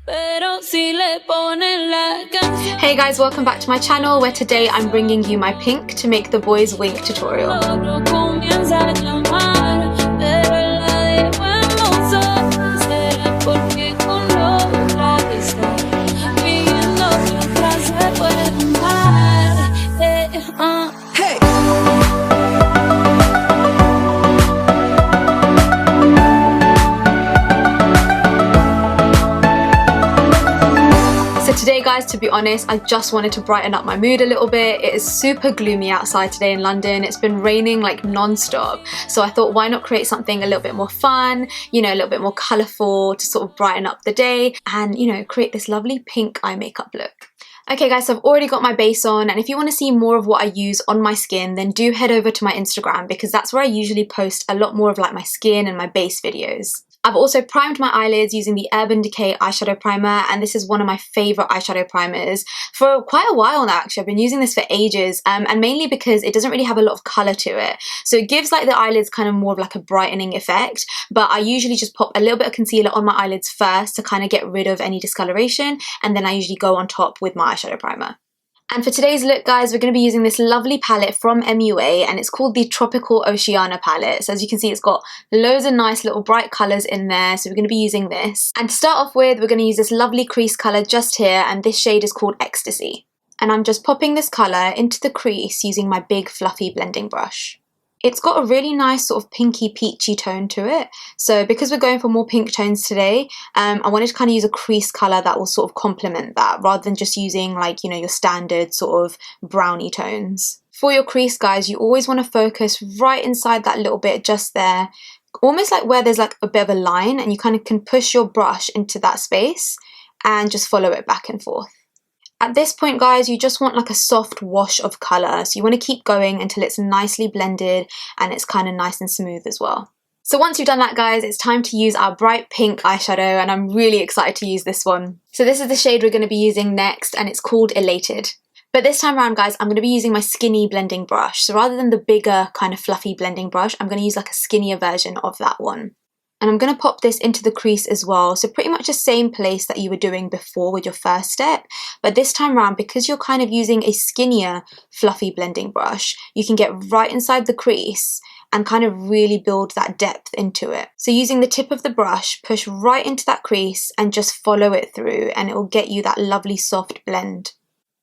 Hey guys, welcome back to my channel, where today I'm bringing you my pink to make the boys wink tutorial. Today guys, to be honest, I just wanted to brighten up my mood a little bit. It is super gloomy outside today in London. It's been raining like non-stop. So I thought, why not create something a little bit more fun, you know, a little bit more colourful to sort of brighten up the day and, you know, create this lovely pink eye makeup look. Okay guys, so I've already got my base on, and if you want to see more of what I use on my skin, then do head over to my Instagram, because that's where I usually post a lot more of like my skin and my base videos. I've also primed my eyelids using the Urban Decay eyeshadow primer, and this is one of my favourite eyeshadow primers for quite a while now actually. I've been using this for ages, and mainly because it doesn't really have a lot of colour to it. So it gives like the eyelids kind of more of like a brightening effect, but I usually just pop a little bit of concealer on my eyelids first to kind of get rid of any discoloration, and then I usually go on top with my eyeshadow primer. And for today's look guys, we're going to be using this lovely palette from MUA, and it's called the Tropical Oceana Palette. So as you can see, it's got loads of nice little bright colours in there, so we're going to be using this. And to start off with, we're going to use this lovely crease colour just here, and this shade is called Ecstasy. And I'm just popping this colour into the crease using my big fluffy blending brush. It's got a really nice sort of pinky peachy tone to it. So because we're going for more pink tones today, I wanted to kind of use a crease colour that will sort of complement that, rather than just using like, you know, your standard sort of brownie tones. For your crease guys, you always want to focus right inside that little bit just there, almost like where there's like a bit of a line, and you kind of can push your brush into that space and just follow it back and forth. At this point guys, you just want like a soft wash of colour, so you want to keep going until it's nicely blended and it's kind of nice and smooth as well. So once you've done that guys, it's time to use our bright pink eyeshadow, and I'm really excited to use this one. So this is the shade we're going to be using next, and it's called Elated. But this time around guys, I'm going to be using my skinny blending brush. So rather than the bigger kind of fluffy blending brush, I'm going to use like a skinnier version of that one. And I'm going to pop this into the crease as well, so pretty much the same place that you were doing before with your first step, but this time around, because you're kind of using a skinnier fluffy blending brush, you can get right inside the crease and kind of really build that depth into it. So using the tip of the brush, push right into that crease and just follow it through, and it will get you that lovely soft blend.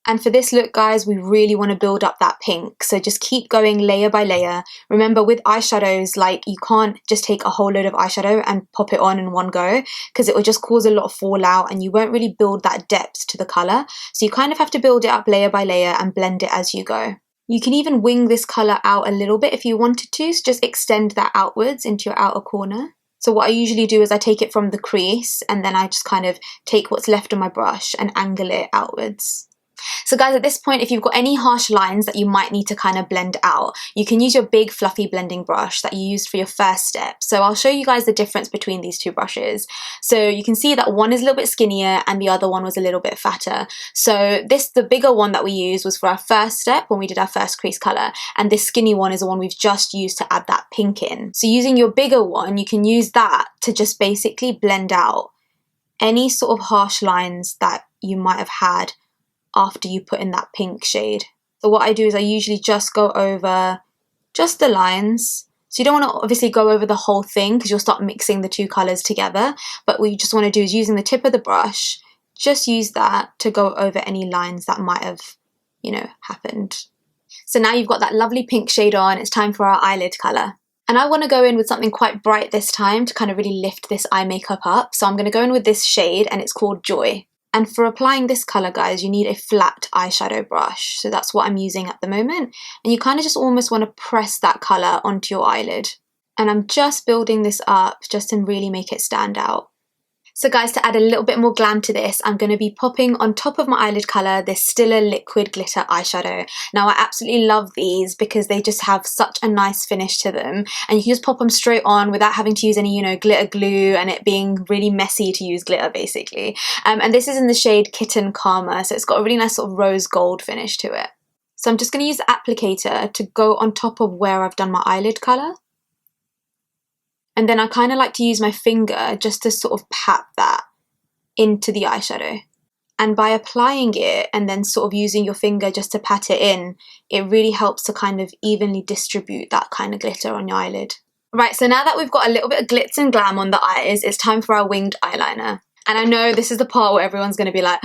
And for this look guys, we really want to build up that pink, so just keep going layer by layer. Remember with eyeshadows, like you can't just take a whole load of eyeshadow and pop it on in one go, because it will just cause a lot of fallout and you won't really build that depth to the colour. So you kind of have to build it up layer by layer and blend it as you go. You can even wing this colour out a little bit if you wanted to, so just extend that outwards into your outer corner. So what I usually do is I take it from the crease, and then I just kind of take what's left on my brush and angle it outwards. So guys, at this point, if you've got any harsh lines that you might need to kind of blend out, you can use your big fluffy blending brush that you used for your first step. So I'll show you guys the difference between these two brushes. So you can see that one is a little bit skinnier and the other one was a little bit fatter. So the bigger one that we used was for our first step when we did our first crease colour, and this skinny one is the one we've just used to add that pink in. So using your bigger one, you can use that to just basically blend out any sort of harsh lines that you might have had after you put in that pink shade. So what I do is I usually just go over just the lines. So you don't want to obviously go over the whole thing, because you'll start mixing the two colours together, but what you just want to do is using the tip of the brush, just use that to go over any lines that might have, you know, happened. So now you've got that lovely pink shade on, it's time for our eyelid colour. And I want to go in with something quite bright this time to kind of really lift this eye makeup up. So I'm going to go in with this shade, and it's called Joy. And for applying this colour guys, you need a flat eyeshadow brush. So that's what I'm using at the moment. And you kind of just almost want to press that colour onto your eyelid. And I'm just building this up just to really make it stand out. So guys, to add a little bit more glam to this, I'm going to be popping on top of my eyelid colour this Stila liquid glitter eyeshadow. Now I absolutely love these because they just have such a nice finish to them, and you can just pop them straight on without having to use any, you know, glitter glue and it being really messy to use glitter basically. And this is in the shade Kitten, so it's got a really nice sort of rose gold finish to it. So I'm just going to use the applicator to go on top of where I've done my eyelid colour. And then I kind of like to use my finger just to sort of pat that into the eyeshadow. And by applying it and then sort of using your finger just to pat it in, it really helps to kind of evenly distribute that kind of glitter on your eyelid. Right, so now that we've got a little bit of glitz and glam on the eyes, it's time for our winged eyeliner. And I know this is the part where everyone's going to be like,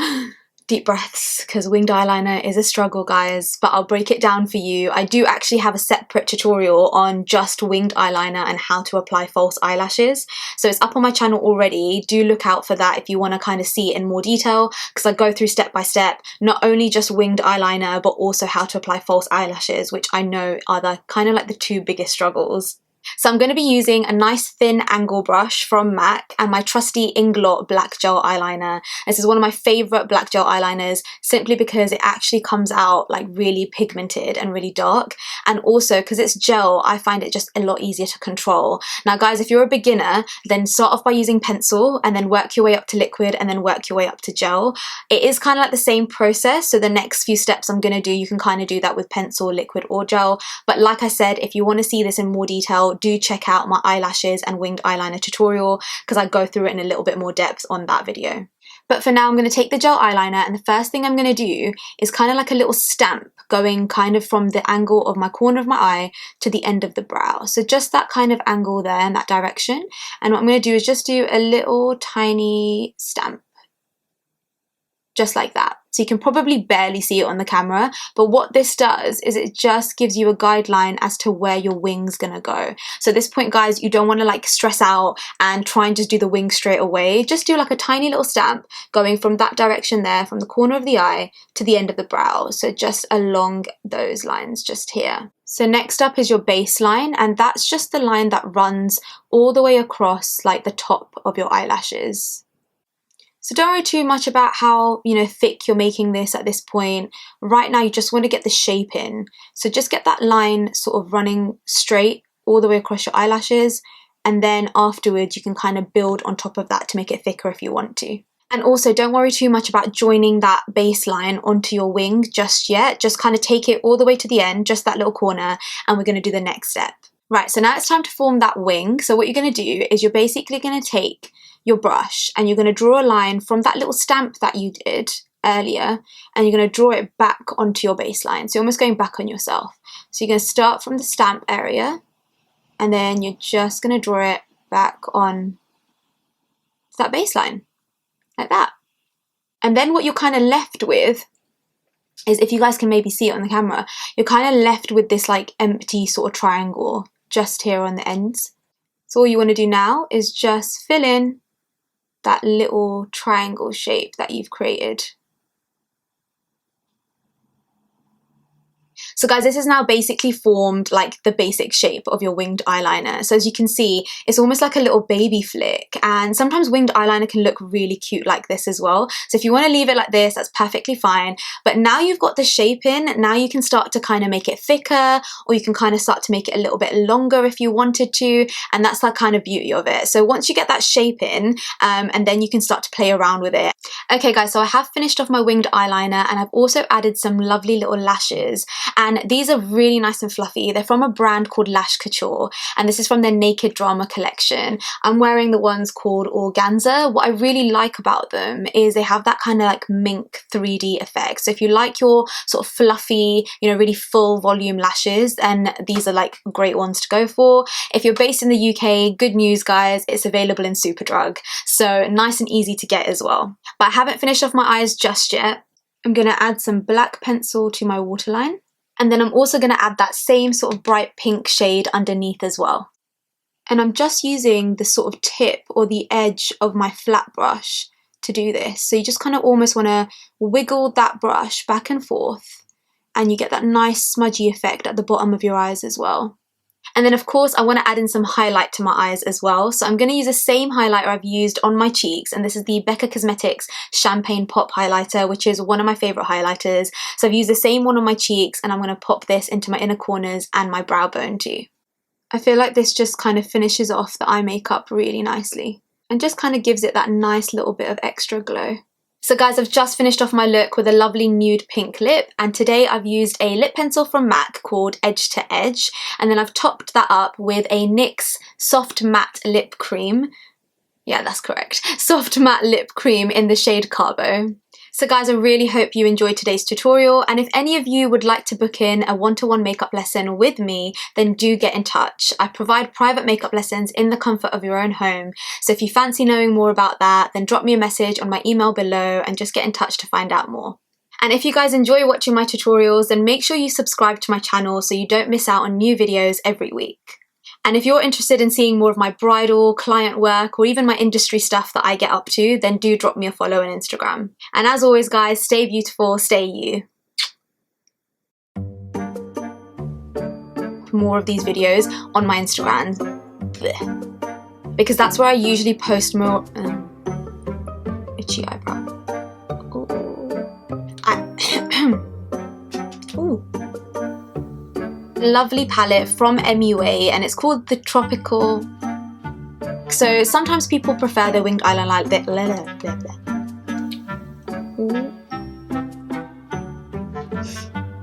deep breaths, because winged eyeliner is a struggle, guys, but I'll break it down for you. I do actually have a separate tutorial on just winged eyeliner and how to apply false eyelashes. So it's up on my channel already. Do look out for that if you want to kind of see it in more detail, because I go through step by step, not only just winged eyeliner, but also how to apply false eyelashes, which I know are the kind of like the two biggest struggles. So I'm going to be using a nice thin angle brush from MAC and my trusty Inglot black gel eyeliner. This is one of my favourite black gel eyeliners simply because it actually comes out like really pigmented and really dark, and also because it's gel, I find it just a lot easier to control. Now guys, if you're a beginner, then start off by using pencil and then work your way up to liquid and then work your way up to gel. It is kind of like the same process, so the next few steps I'm going to do, you can kind of do that with pencil, liquid or gel, but like I said, if you want to see this in more detail, do check out my eyelashes and winged eyeliner tutorial because I go through it in a little bit more depth on that video. But for now, I'm going to take the gel eyeliner, and the first thing I'm going to do is kind of like a little stamp going kind of from the angle of my corner of my eye to the end of the brow. So just that kind of angle there in that direction. And what I'm going to do is just do a little tiny stamp. Just like that. So you can probably barely see it on the camera, but what this does is it just gives you a guideline as to where your wing's gonna go. So at this point, guys, you don't want to like stress out and try and just do the wing straight away. Just do like a tiny little stamp going from that direction there, from the corner of the eye to the end of the brow. So just along those lines just here. So next up is your baseline, and that's just the line that runs all the way across like the top of your eyelashes. So don't worry too much about how, thick you're making this at this point. Right now, you just want to get the shape in. So just get that line sort of running straight all the way across your eyelashes. And then afterwards, you can kind of build on top of that to make it thicker if you want to. And also don't worry too much about joining that baseline onto your wing just yet. Just kind of take it all the way to the end, just that little corner, and we're going to do the next step. Right, so now it's time to form that wing. So what you're going to do is you're basically going to take your brush and you're going to draw a line from that little stamp that you did earlier, and you're going to draw it back onto your baseline. So you're almost going back on yourself. So you're going to start from the stamp area, and then you're just going to draw it back on that baseline, like that. And then what you're kind of left with is, if you guys can maybe see it on the camera, you're kind of left with this like empty sort of triangle just here on the ends. So all you want to do now is just fill in that little triangle shape that you've created. So guys, this is now basically formed like the basic shape of your winged eyeliner. So as you can see, it's almost like a little baby flick, and sometimes winged eyeliner can look really cute like this as well. So if you want to leave it like this, that's perfectly fine. But now you've got the shape in, now you can start to kind of make it thicker, or you can kind of start to make it a little bit longer if you wanted to, and that's the kind of beauty of it. So once you get that shape in, and then you can start to play around with it. Okay guys, so I have finished off my winged eyeliner, and I've also added some lovely little lashes. And these are really nice and fluffy. They're from a brand called Lash Couture, and this is from their Naked Drama collection. I'm wearing the ones called Organza. What I really like about them is they have that kind of like mink 3D effect. So if you like your sort of fluffy, really full volume lashes, then these are like great ones to go for. If you're based in the UK, good news guys, it's available in Superdrug. So nice and easy to get as well. But I haven't finished off my eyes just yet. I'm going to add some black pencil to my waterline. And then I'm also going to add that same sort of bright pink shade underneath as well. And I'm just using the sort of tip or the edge of my flat brush to do this. So you just kind of almost want to wiggle that brush back and forth, and you get that nice smudgy effect at the bottom of your eyes as well. And then of course I want to add in some highlight to my eyes as well. So I'm going to use the same highlighter I've used on my cheeks, and this is the Becca Cosmetics Champagne Pop Highlighter, which is one of my favourite highlighters. So I've used the same one on my cheeks, and I'm going to pop this into my inner corners and my brow bone too. I feel like this just kind of finishes off the eye makeup really nicely and just kind of gives it that nice little bit of extra glow. So guys, I've just finished off my look with a lovely nude pink lip, and today I've used a lip pencil from MAC called Edge to Edge, and then I've topped that up with a NYX Soft Matte Lip Creme. Yeah, that's correct. Soft Matte Lip Cream in the shade Cabo. So guys, I really hope you enjoyed today's tutorial, and if any of you would like to book in a one-to-one makeup lesson with me, then do get in touch. I provide private makeup lessons in the comfort of your own home, so if you fancy knowing more about that, then drop me a message on my email below and just get in touch to find out more. And if you guys enjoy watching my tutorials, then make sure you subscribe to my channel so you don't miss out on new videos every week. And if you're interested in seeing more of my bridal, client work, or even my industry stuff that I get up to, then do drop me a follow on Instagram. And as always guys, stay beautiful, stay you. More of these videos on my Instagram. Blech. Because that's where I usually post more... itchy eyebrow. Ooh. Lovely palette from MUA, and it's called the Tropical. So sometimes people prefer the winged eyeliner like that.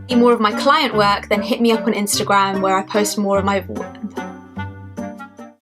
See more of my client work, then hit me up on Instagram where I post more of my